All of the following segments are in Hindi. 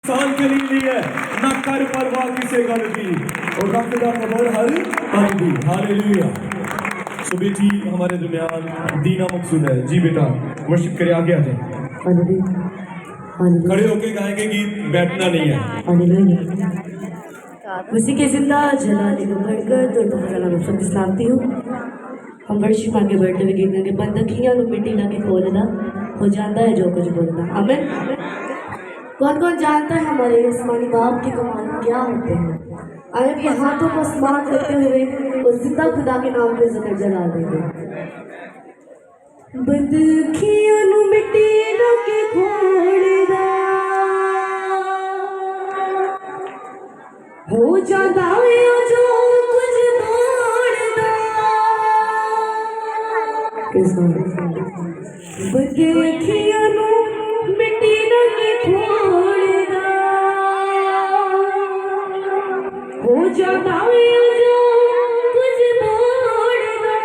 साल के लिए ना कर परवाह किसे गल दी और रब दा खबर हर पल दी। हालेलुया। सो बेटी हमारे दरमियान दीना मकसूद है। जी बेटा वर्शिप करे, आगे आ जाए। खड़े होके गाएंगे गीत, बैठना नहीं है। उसी के जिंदा जलाने को बढ़कर तो मैं शब्द सलामती हूँ। हम वर्शिप आगे बढ़ते हुए गीत गाएंगे। बंदखियां नु मिट्टी लाके खोलना हो जाता है जो कुछ बोलना। आमीन। कौन कौन जानता है हमारे आसमानी बाप के कमाल क्या होते हैं? आए अपने हाथों को आसमान करते हुए उस जिंदा खुदा के नाम पे जिक्र जला देंगे। बंदखियां नु मिट्टी लाके खोलना हो जाता है जो कुछ बोलना। बंदखियां नु मिट्टी लाके खोलना हो जाता है जो कुछ बोलना।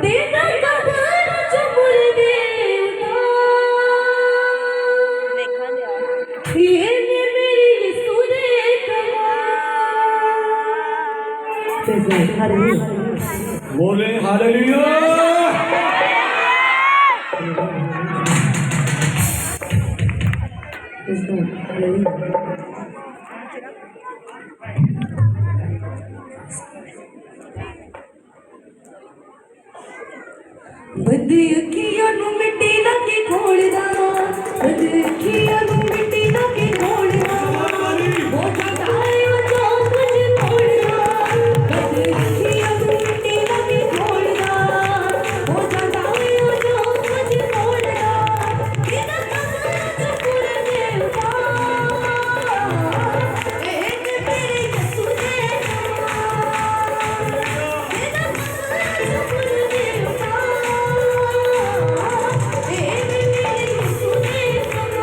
देना कबर चुपुर देना ये मेरी सुने कमा। बोले हालेलुया। बंदखियां नु मिट्टी लाके खोलना, बंदखियां नु मिट्टी लाके खोलना हो जाता है जो कुछ बोलना। बंदखियां नु मिट्टी लाके खोलना हो जाता है जो कुछ बोलना। बिना कबर चुपुर देवा एक मेरे यीशु देवा। बिना कबर चुपुर देवा एक मेरे यीशु देवा।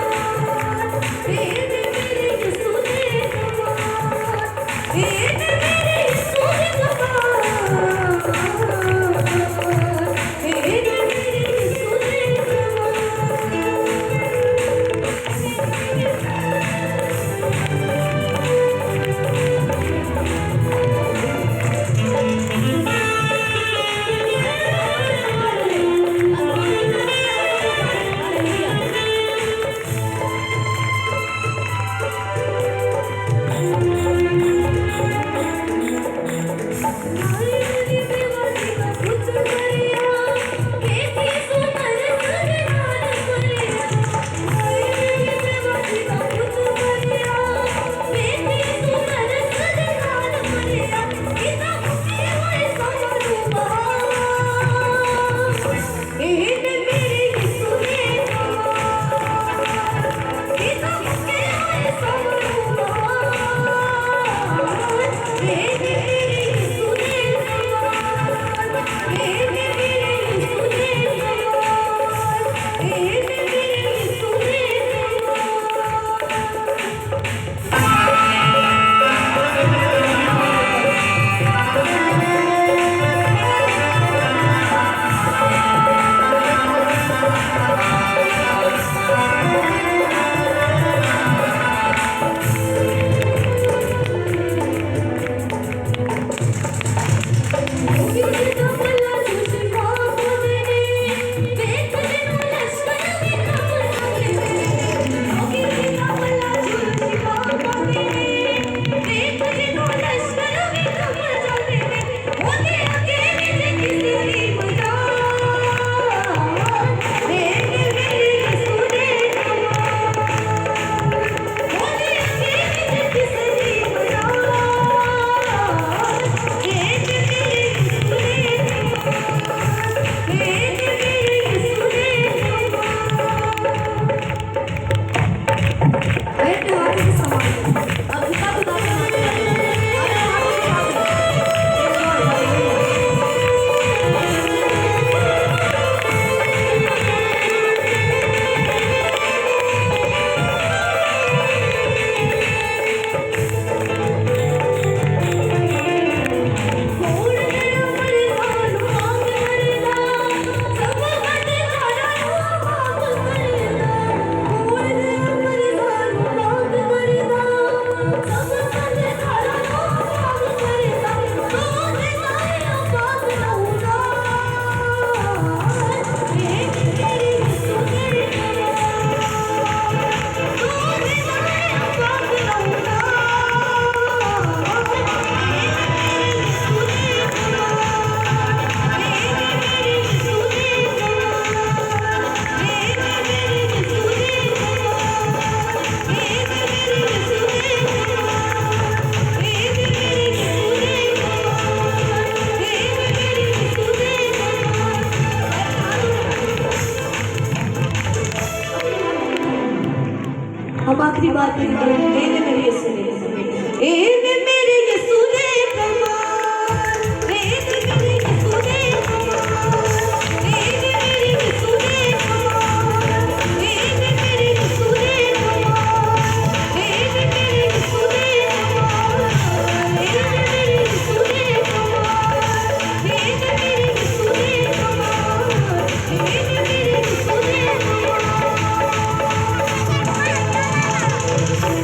आखिरी बात मेरी ये सुने